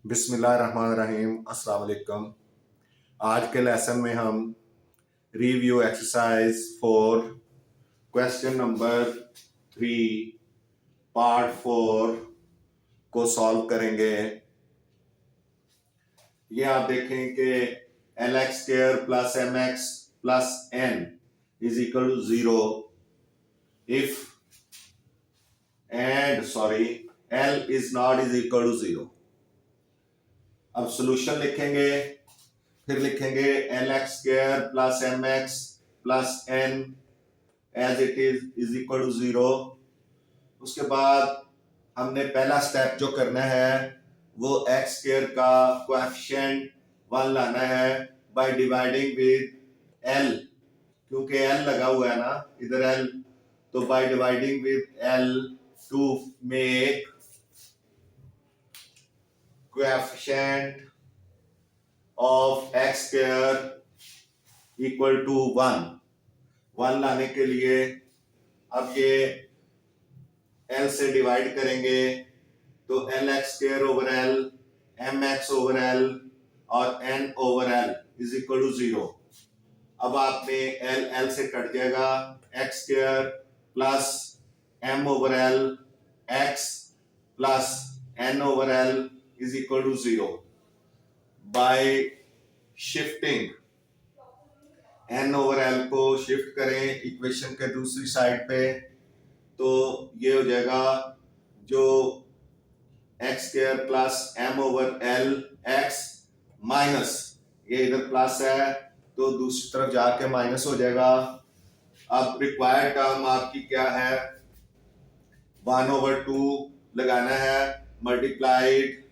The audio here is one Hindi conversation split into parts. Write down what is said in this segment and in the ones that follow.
बिस्मिल्लाहिर्रहमानिर्रहीम अस्सलाम वालेकुम। आज के लेसन में हम review exercise 4 question number 3 part 4 को सॉल्व करेंगे। ये आप देखें कि L x square plus M X plus N is equal to 0 if L is not is equal to 0। अब सोल्यूशन लिखेंगे, फिर लिखेंगे L x square plus M X plus N as it is equal to 0। उसके बाद हमने पहला स्टेप जो करना है वो एक्स स्क्वायर का कोएफिशिएंट 1 लाना है बाय डिवाइडिंग विद एल, क्योंकि एल लगा हुआ है ना इधर एल, तो by dividing with L to make coefficient of X square equal to 1 लाने के लिए अब ये एल से डिवाइड करेंगे तो L x square over L, M x over L और N over L is equal to 0। अब आपने एल एल से कट जाएगा, x square plus M over L x plus N over L is equal to 0। By shifting N over L को शिफ्ट करें इक्वेशन के दूसरी साइड पे, तो ये हो जाएगा जो x square plus M over L x minus, ये इधर प्लस है तो दूसरी तरफ जाके माइनस हो जाएगा। अब रिक्वायर्ड टर्म आपकी क्या है, 1/2 लगाना है मल्टीप्लाइड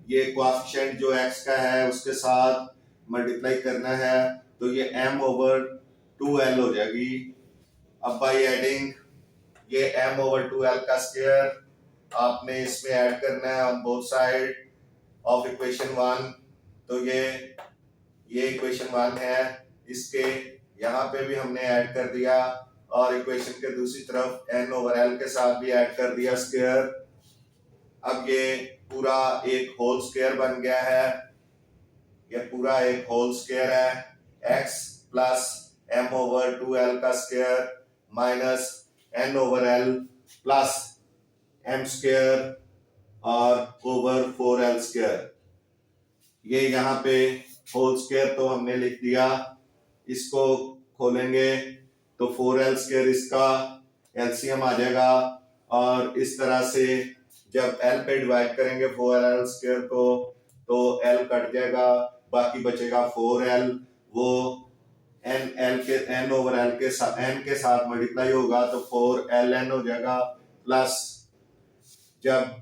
ये कोएफिशिएंट जो x का है उसके साथ मल्टीप्लाई करना है, तो ये m ओवर 2l हो जाएगी। अब बाय एडिंग ये m ओवर 2l का स्क्वायर आपने इसमें ऐड करना है on both side of equation 1, तो ये इक्वेशन 1 है, इसके यहाँ पे भी हमने ऐड कर दिया और इक्वेशन के दूसरी तरफ n ओवर l के साथ भी ऐड कर दिया स्क्वायर। अब ये पूरा एक होल स्क्वायर बन गया है, ये पूरा एक होल स्क्वायर है, x plus m over 2l का square minus n over l plus m square और ओवर 4l स्क्वायर। ये यहाँ पे होल स्क्वायर तो हमने लिख दिया, इसको खोलेंगे तो 4l स्क्वायर इसका एलसीएम आ जाएगा और इस तरह से जब l पे डिवाइड करेंगे 4l स्क्वायर को तो l कट जाएगा, बाकी बचेगा 4l, वो n ओवर l के साथ n के साथ मल्टीप्लाई होगा तो 4ln हो जाएगा, प्लस जब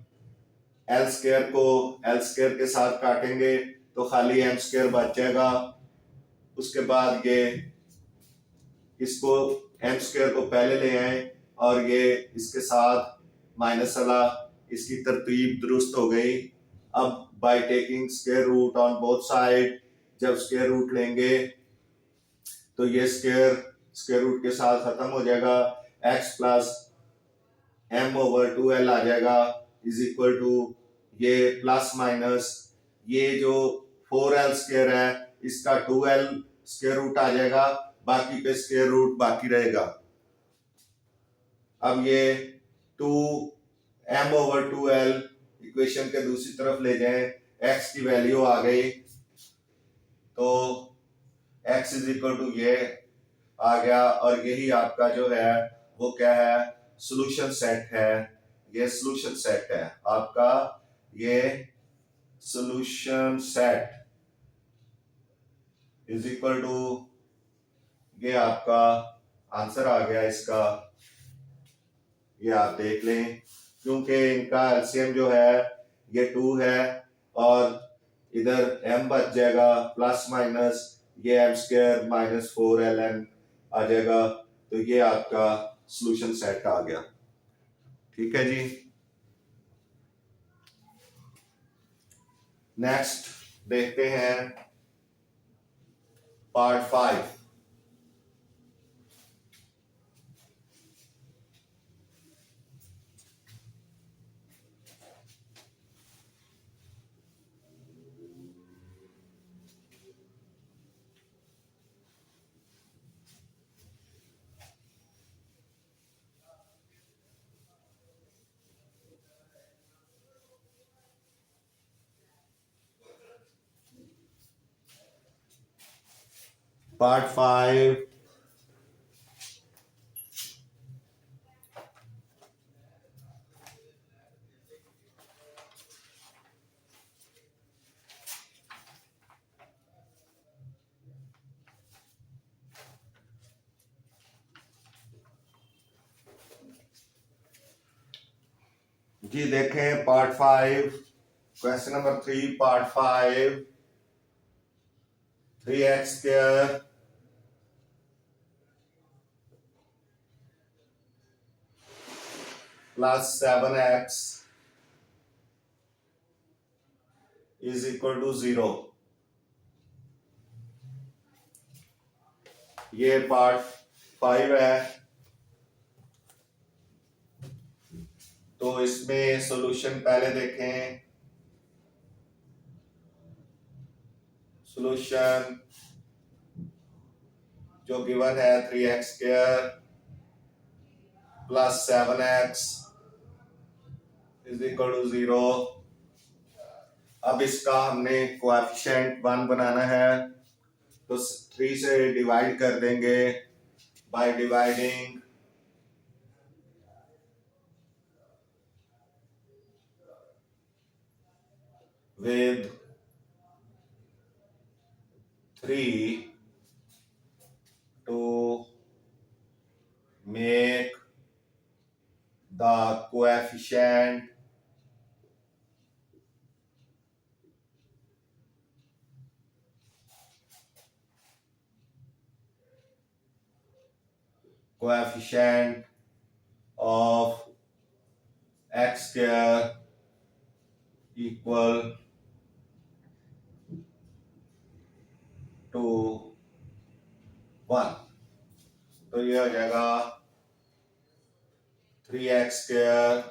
l स्क्वायर को l स्क्वायर के साथ काटेंगे तो खाली m स्क्वायर बच जाएगा। उसके बाद ये इसको m स्क्वायर को पहले ले आए और ये इसके साथ माइनस वाला, इसकी तरतीब दुरुस्त हो गई। अब by taking square root on both side जब स्क्वायर रूट लेंगे तो ये स्क्वायर रूट के साथ खत्म हो जाएगा, x plus m over 2l आ जाएगा इज इक्वल टू ये प्लस माइनस ये जो 4l स्क्वायर है इसका 2l स्क्वायर रूट आ जाएगा, बाकी पे स्क्वायर रूट बाकी रहेगा। अब ये 2m ओवर 2l इक्वेशन के दूसरी तरफ ले जाएं, x की वैल्यू आ गई तो x इज इक्वल टू ये आ गया और यही आपका जो है वो क्या है, सॉल्यूशन सेट है। ये सॉल्यूशन सेट है आपका, ये solution set is equal to ये आपका आंसर आ गया इसका, ये आप देख लें क्योंकि इनका एलसीएम जो है ये 2 है और इधर m बच जाएगा प्लस माइनस ये m स्क्वायर माइनस 4ln आ जाएगा, तो ये आपका सॉल्यूशन सेट आ गया। ठीक है जी, नेक्स्ट देखते हैं पार्ट 5। पार्ट 5 जी देखें part 5 question number 3 part 5 3x square plus 7x is equal to 0। ये पार्ट 5 है। तो इसमें सॉल्यूशन पहले देखें। सॉल्यूशन जो गिवन है 3x square plus 7x is equal to 0। अब इसका हमने कोएफिशिएंट 1 बनाना है, तो 3 से डिवाइड कर देंगे by dividing with 3 to make the coefficient of x square equal to 1। तो ये हो जाएगा 3x square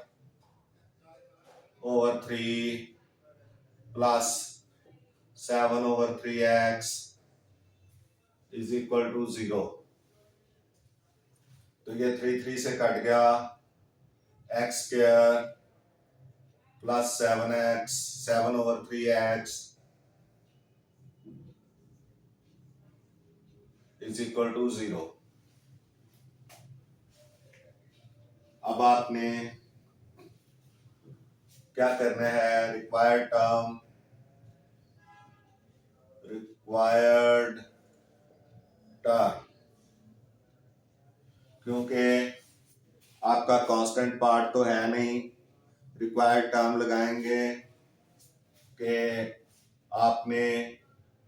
over 3 plus 7 over 3x is equal to 0। तो ये 3 से कट गया। x square plus 7x 7 over 3x is equal to 0। अब आपने क्या करना है, रिक्वायर्ड टर्म, क्योंकि आपका कांस्टेंट पार्ट तो है नहीं। रिक्वायर्ड टर्म लगाएंगे कि आपने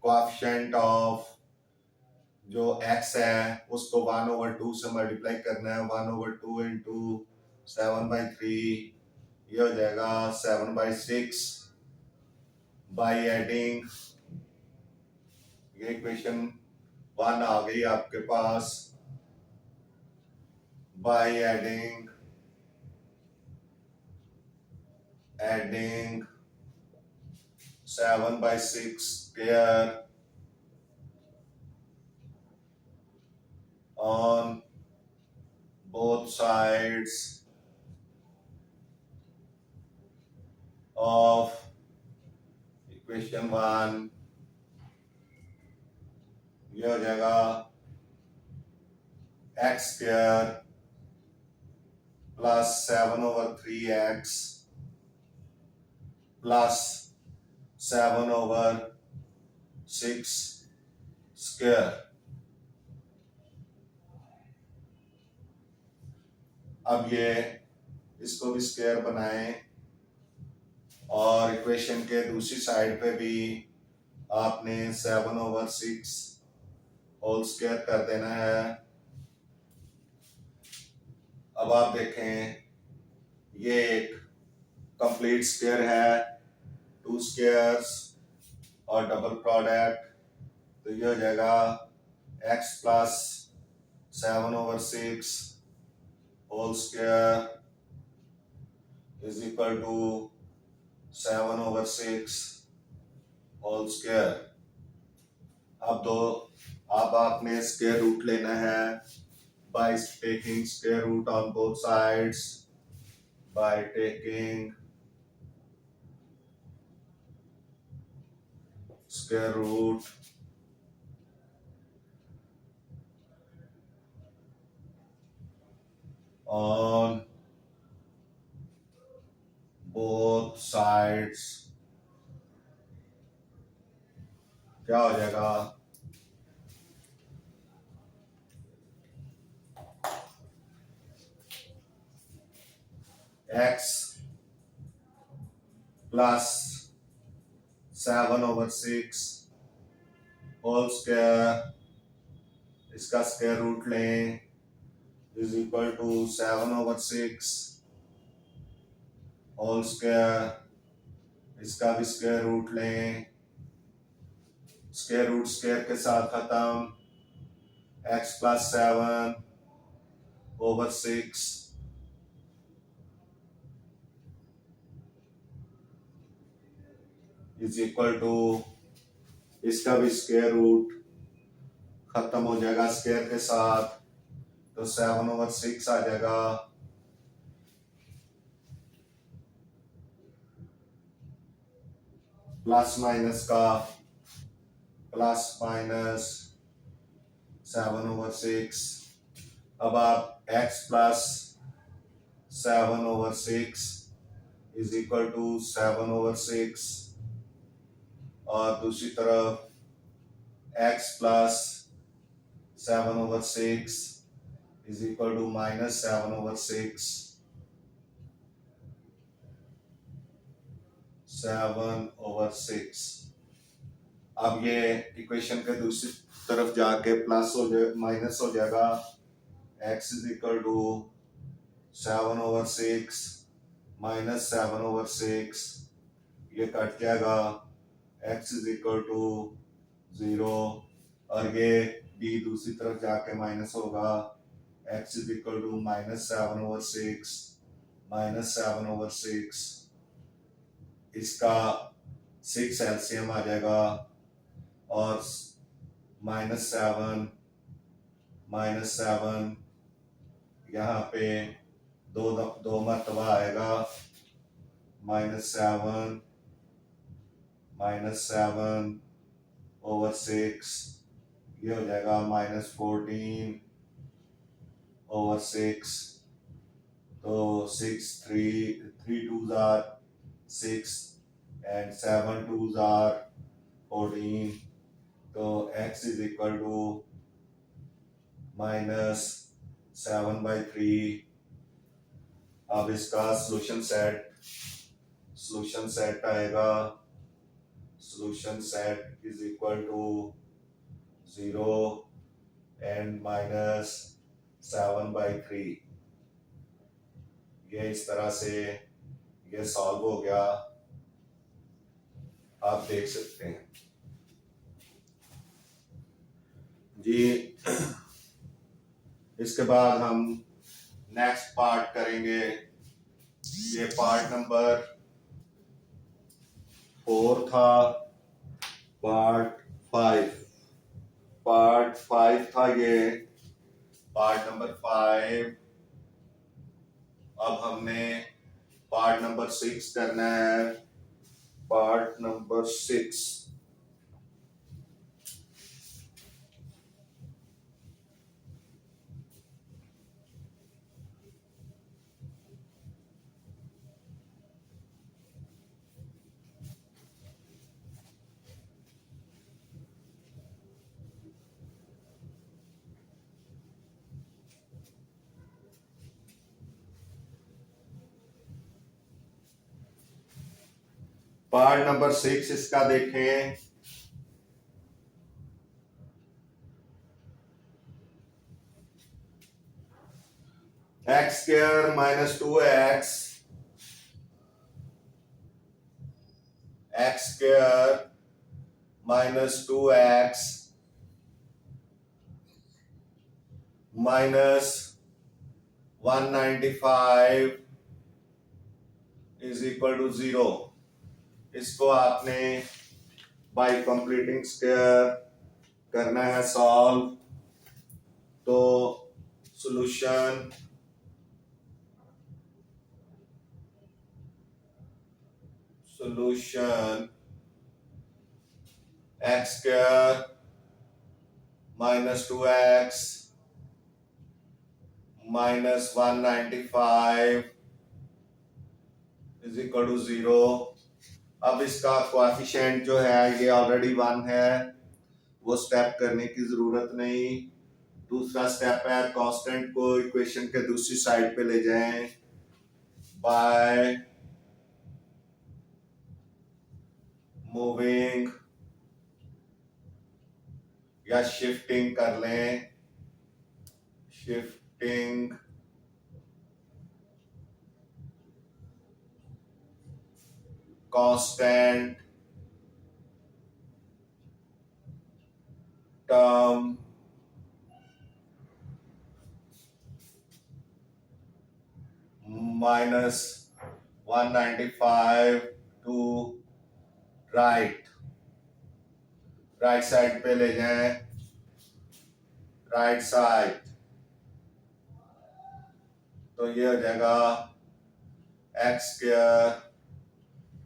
कोएफिशिएंट ऑफ जो x है उसको 1/2 से मल्टीप्लाई करना है। 1/2 इंटू 7/3 ये हो जाएगा 7/6 बाई एडिंग। ये इक्वेशन 1 आ गई आपके पास। By adding 7/6 square on both sides of equation 1 ये हो जाएगा x square plus 7 over 3x plus 7 over 6 square. अब ये इसको भी स्क्वायर बनाएं और इक्वेशन के दूसरी साइड पे भी आपने 7/6 होल स्क्वायर कर देना है। अब आप देखें ये एक कंप्लीट स्क्वायर है, 2 स्क्वायर्स और डबल प्रोडक्ट, तो ये हो जाएगा x plus 7/6 whole square is equal to 7/6 whole square. अब आपने स्क्वायर रूट लेना है by taking square root on both sides, by taking square root on both sides क्या हो जाएगा, x प्लस 7/6 होल स्क्वायर, इसका स्क्वायर रूट लें, is equal to 7/6 whole square, इसका भी स्क्वायर रूट लें, स्क्वायर रूट स्क्वायर के साथ खत्म, x plus 7/6 is equal to, इसका भी स्क्वायर रूट खत्म हो जाएगा स्क्वायर के साथ, तो 7/6 आ जाएगा, प्लस माइनस का प्लस माइनस 7/6। अब आप x plus 7/6 is equal to 7/6 और दूसरी तरफ x plus 7/6 is equal to minus 7/6, 7/6। अब ये इक्वेशन के दूसरी तरफ जाके प्लस हो जाए माइनस हो जाएगा, x is equal to 7/6 minus 7/6, ये कट जाएगा, x इज इक्वल टू 0 और ये b दूसरी तरफ जाके माइनस होगा, x is equal to minus 7/6 minus 7/6, इसका 6 एलसीएम आ जाएगा और -7 यहाँ पे दो मरतबा आएगा, -7 -7/6, ये हो जाएगा -14/6, तो 3 2s are 6 and 7 2s are 14, तो x इज इक्वल टू -7/3। अब इसका सॉल्यूशन सेट आएगा, solution set is equal to 0 and -7/3। ये इस तरह से ये सॉल्व हो गया, आप देख सकते हैं जी। इसके बाद हम नेक्स्ट पार्ट करेंगे, ये पार्ट नंबर 4 था, पार्ट 5 था ये, पार्ट नंबर 5। अब हमने पार्ट नंबर 6 करना है, पार्ट नंबर 6। पार्ट नंबर 6 इसका देखें, x square -2x, x square -2x -195 is equal to 0। इसको आपने बाय कंप्लीटिंग स्क्वायर करना है सॉल्व, तो solution x square -2x -195 is equal to 0। अब इसका कोएफिशिएंट जो है ये ऑलरेडी 1 है, वो स्टेप करने की जरूरत नहीं। दूसरा स्टेप है कांस्टेंट को इक्वेशन के दूसरी साइड पे ले जाएं बाय मूविंग या शिफ्टिंग कर लें, shifting constant term -195 to right side पे ले जाएं, राइट साइड। तो ये हो जाएगा x²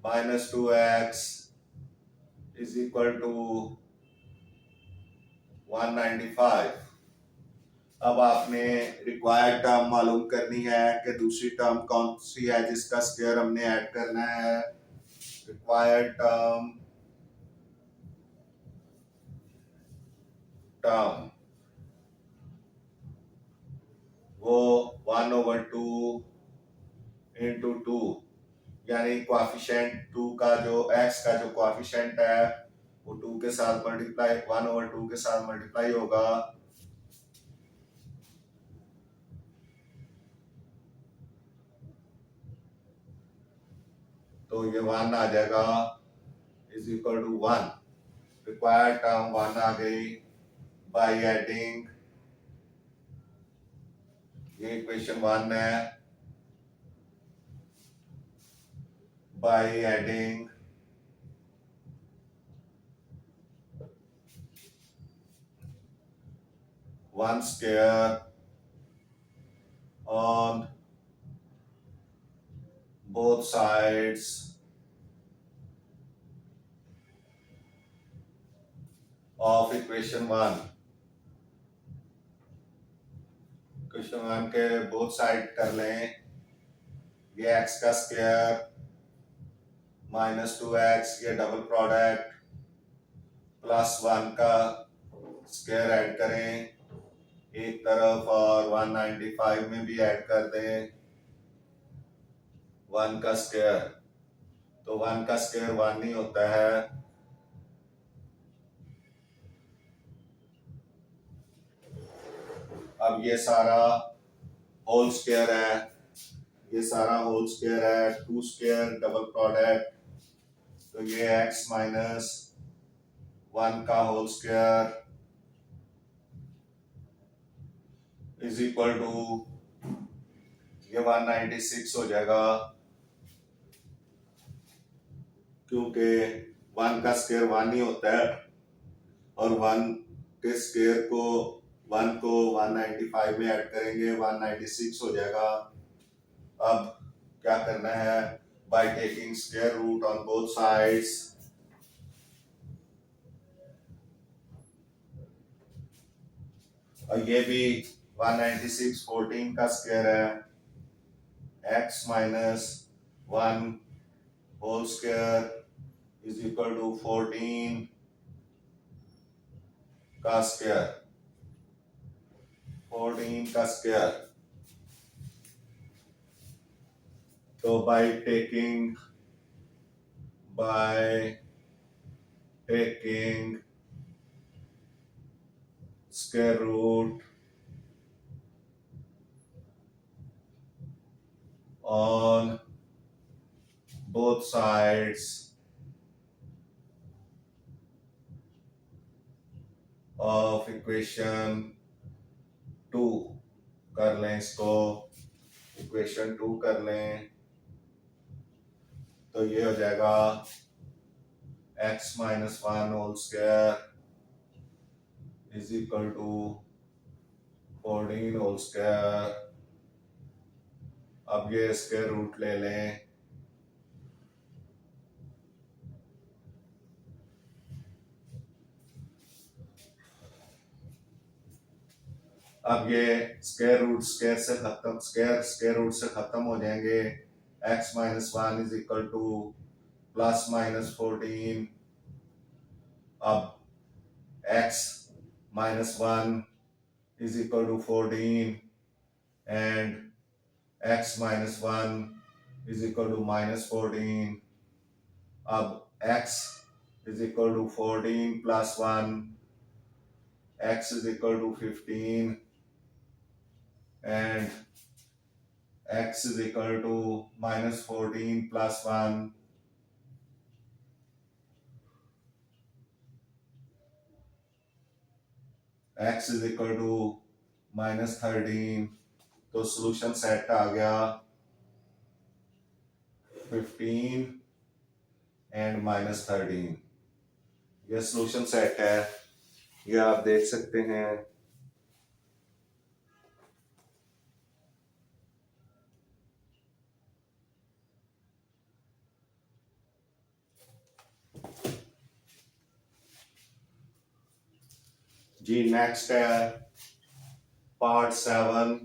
-2x is equal to 195। अब आपने रिक्वायर्ड टर्म मालूम करनी है कि दूसरी टर्म कौन सी है जिसका स्क्वायर हमने ऐड करना है। रिक्वायर्ड टर्म वो 1/2 इंटू 2, यानी कोएफिशिएंट 2 का जो x का जो कोएफिशिएंट है वो 2 के साथ मल्टीप्लाई 1/2 के साथ मल्टीप्लाई होगा। तो ये 1 आ जाएगा is equal to 1। Required term 1 आ गई बाय एडिंग, ये इक्वेशन 1 है, by adding 1 square on both sides of equation 1। Equation 1 के बोथ साइड कर लें, ये x का स्क्वायर -2x, ये डबल प्रोडक्ट +1 का स्क्वायर ऐड करें एक तरफ और 195 में भी ऐड कर दें 1 का स्क्वायर। तो 1 का स्क्वायर 1 नहीं होता है, अब ये सारा होल स्क्वायर है, ये सारा होल स्क्वायर है, 2 स्क्वायर डबल प्रोडक्ट, तो ये x -1 का whole square is equal to ये 196 हो जाएगा, क्योंकि 1 का स्क्वायर 1 ही होता है और 1 के स्क्वायर को 1 को 195 में ऐड करेंगे 196 हो जाएगा। अब क्या करना है, by taking square root on both sides, और ये भी 196 14 का स्क्वायर है, x -1 whole square is equal to 14 का स्क्वायर, 14 का स्क्वायर। तो by taking square root on both sides of equation 2 कर लें, इसको इक्वेशन 2 कर लें, तो ये हो जाएगा x -1 whole square is equal to 14 whole square. अब ये स्क्वायर रूट ले लें, अब ये स्क्वायर रूट स्क्वायर रूट से खत्म हो जाएंगे। x minus one is equal to plus minus 14। अब x minus one is equal to 14 and x minus one is equal to minus 14। अब x is equal to 14 plus one, x is equal to 15 and x is equal to minus 14 plus 1, x is equal to minus 13। तो सॉल्यूशन सेट आ गया 15 एंड माइनस 13। यह सॉल्यूशन सेट है, ये आप देख सकते हैं। जी नेक्स्ट है पार्ट 7।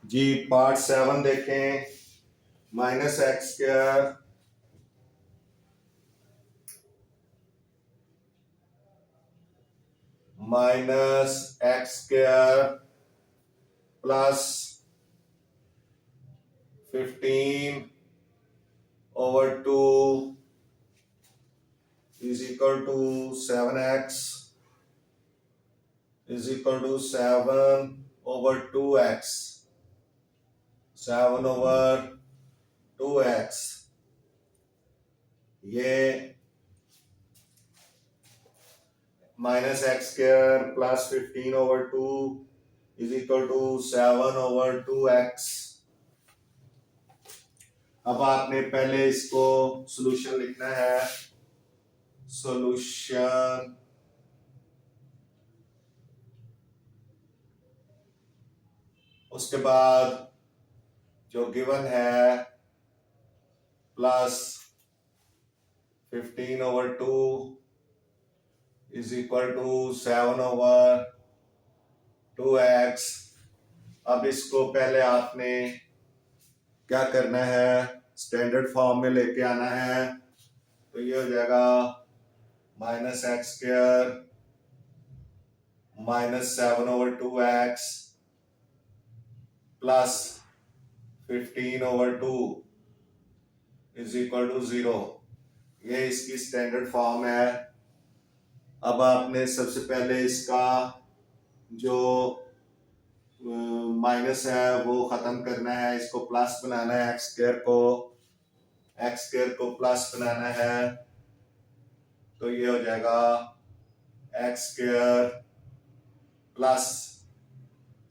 जी पार्ट 7 देखें। Minus X square minus X square plus 15 over 2 is equal to 7x is equal to 7 over 2x, 7 over 2x। ये minus X square plus 15 over 2 is equal to 7 over 2x। अब आपने पहले इसको सॉल्यूशन लिखना है। सॉल्यूशन उसके बाद जो गिवन है plus 15 over 2 is equal to 7 over 2x। अब इसको पहले आपने क्या करना है, स्टैंडर्ड फॉर्म में लेके आना है। तो ये हो जाएगा minus X square minus 7 over 2x plus 15 over 2 is equal to 0। ये इसकी स्टैंडर्ड फॉर्म है। अब आपने सबसे पहले इसका जो माइनस है वो खत्म करना है, इसको प्लस बनाना है। एक्स स्क्वायर को प्लस बनाना है। तो ये हो जाएगा x square plus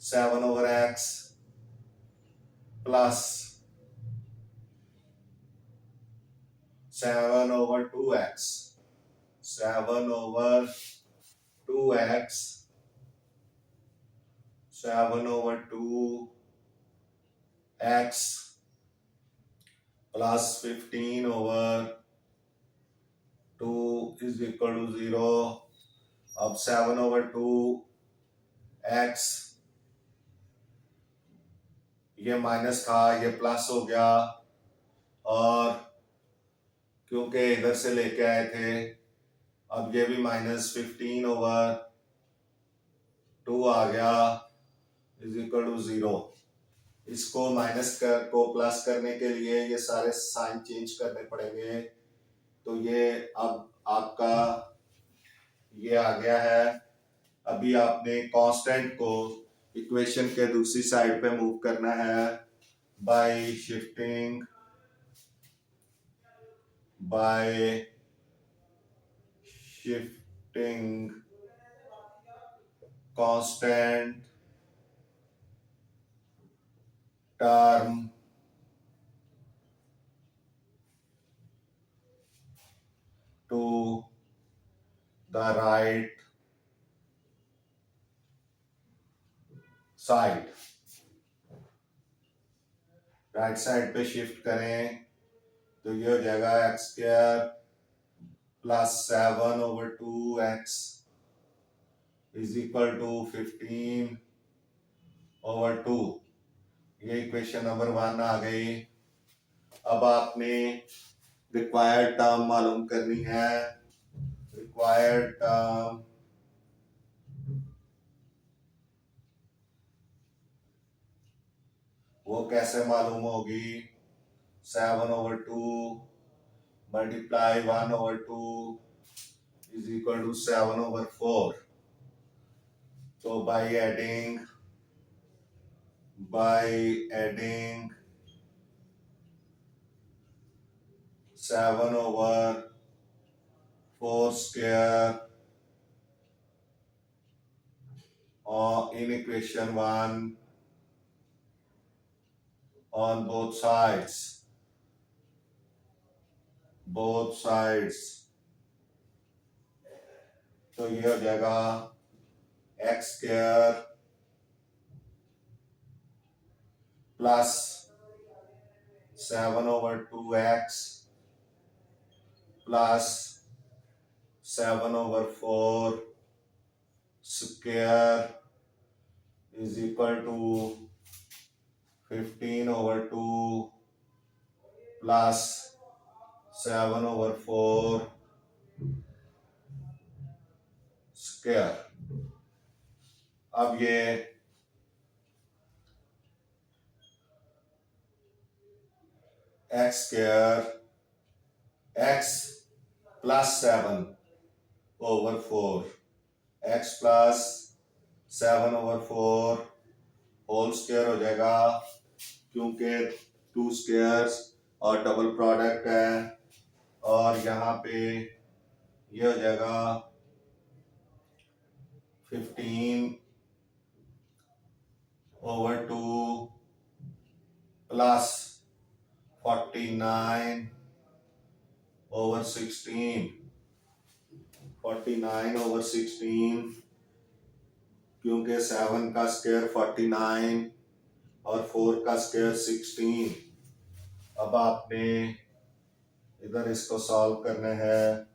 7 over x plus 7 over 2x, 7 over 2x, 7 over 2x plus 15 over 2 is equal to 0। अब 7 over 2x, ये माइनस था, ये प्लस हो गया, और क्योंकि इधर से लेके आए थे अब ये भी माइनस 15 over 2 आ गया इज इक्वल टू 0। इसको को प्लस करने के लिए ये सारे साइन चेंज करने पड़ेंगे। तो ये अब आपका ये आ गया है। अभी आपने कांस्टेंट को इक्वेशन के दूसरी साइड पे मूव करना है by shifting constant term to the right side, right side पे शिफ्ट करें तो ये हो जाएगा x square plus 7/2x is equal to 15/2। ये इक्वेशन नंबर 1 आ गई। अब आपने रिक्वायर्ड टर्म मालूम करनी है। रिक्वायर्ड टर्म वो कैसे मालूम होगी? 7/2 मल्टीप्लाई 1/2 इज इक्वल टू 7/4। तो by adding 7/4 square in equation 1 on both sides, तो ये हो जाएगा x square plus 7/2x plus 7/4 square is equal to 15/2 plus 7/4 square. अब ये X square X plus 7/4 X plus 7/4 whole square हो जाएगा, क्योंकि 2 स्क्वायर्स और डबल प्रोडक्ट है। और यहाँ पे ये हो जाएगा 15/2 प्लस 49/16 क्योंकि 7 का स्क्वायर 49 और 4 का स्क्वायर 16। अब आपने इधर इसको सॉल्व करना है।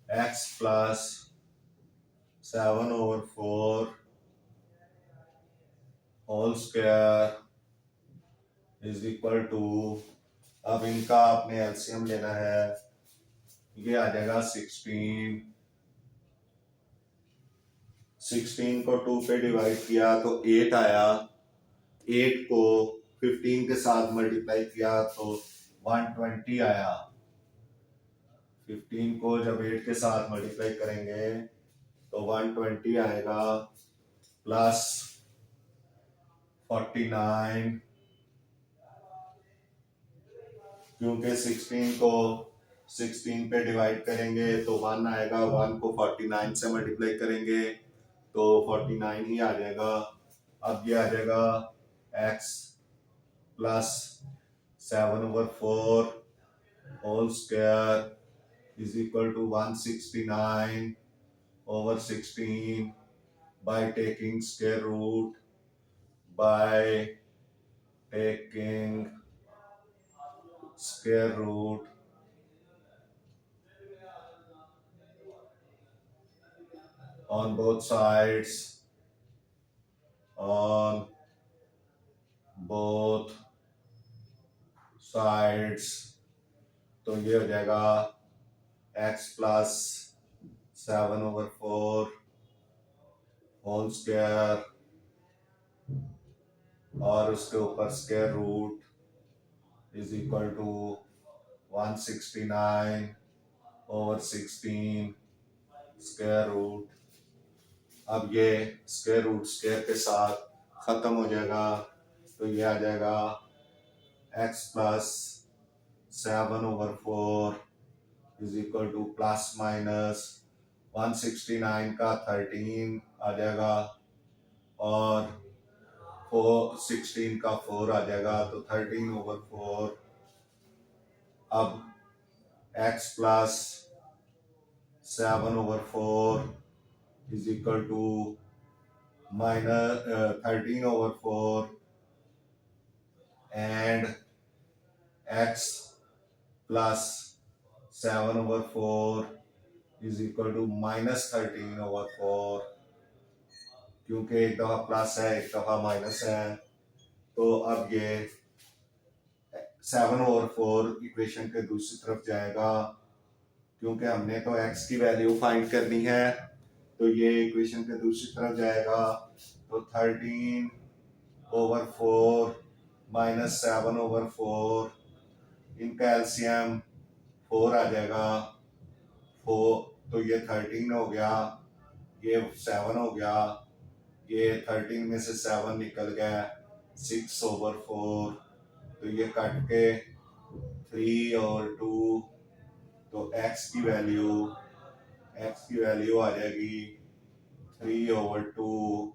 x plus 7/4 whole square is equal to, अब इनका आपने एलसीएम लेना है। ये आ जाएगा 16 को 2 पे डिवाइड किया तो 8 आया। 8 को 15 के साथ मल्टीप्लाई किया तो 120 आया। 15 को जब 8 के साथ मल्टीप्लाई करेंगे तो 120 आएगा प्लस 49, क्योंकि 16 को 16 पे डिवाइड करेंगे तो 1 आएगा। 1 को 49 से मल्टीप्लाई करेंगे तो 49 ही आ जाएगा। अब ये आ जाएगा x plus 7/4 whole square is equal to 169/16 by taking square root on both sides, तो ये हो जाएगा x प्लस 7/4 होल स्क्वायर और उसके ऊपर square root is equal to 169/16 square root. अब ये स्क्वायर रूट स्क्वायर के साथ खत्म हो जाएगा, तो ये आ जाएगा x plus 7/4 is equal to plus minus 169 का 13 आ जाएगा और 16 का 4 आ जाएगा, तो 13/4। अब x plus 7/4 is equal to minus 13/4 and x plus 7/4 is equal to -13/4, क्योंकि एक दफा प्लस है एक दफा माइनस है। तो अब ये 7/4 इक्वेशन के दूसरी तरफ जाएगा, क्योंकि हमने तो x की वैल्यू फाइंड करनी है, तो ये इक्वेशन के दूसरी तरफ जाएगा। तो 13/4 माइनस 7/4, इनका एलसीएम 4 आ जाएगा। 4 तो ये 13 हो गया, ये 7 हो गया, ये 13 में से 7 निकल गया, 6/4। तो ये कट के 3 और 2, तो x की वैल्यू आ जाएगी 3/2।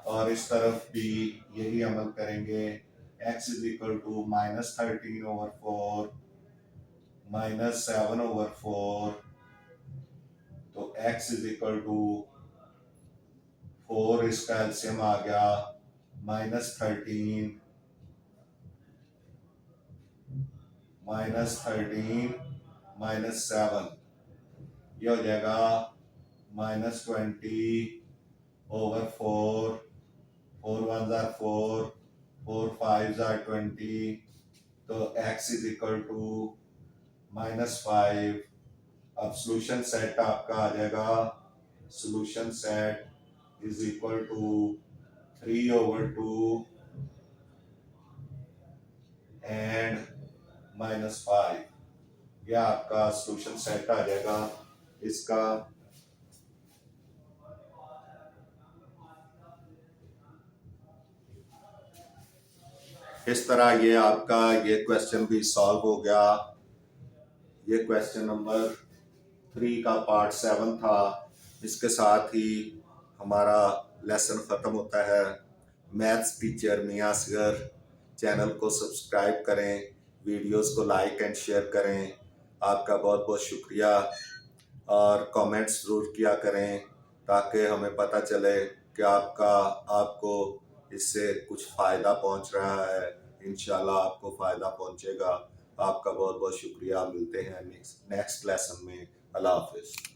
और इस तरफ भी यही अमल करेंगे। x इज इक्वल टू -13/4 -7/4, तो x इज इक्वल टू 4, इसका एलसीएम आ गया -13 -7, ये हो जाएगा -20/4, 4 1 जार 4, 4 5 जार 20, तो x इज इक्वल टू -5। अब सोल्यूशन सेट आपका आ जाएगा, solution set is equal to 3/2 and -5। यह आपका सोल्यूशन सेट आ जाएगा इसका। इस तरह ये आपका ये क्वेश्चन भी सॉल्व हो गया। ये क्वेश्चन नंबर 3 का पार्ट 7 था। इसके साथ ही हमारा लेसन ख़त्म होता है। मैथ्स टीचर मियां असगर चैनल को सब्सक्राइब करें, वीडियोस को लाइक एंड शेयर करें। आपका बहुत बहुत शुक्रिया, और कमेंट्स ज़रूर किया करें ताकि हमें पता चले कि आपको इससे कुछ फ़ायदा पहुंच रहा है। इंशाल्लाह आपको फ़ायदा पहुंचेगा। आपका बहुत बहुत शुक्रिया। मिलते हैं नेक्स्ट लेसन में। अल्लाह हाफिज़।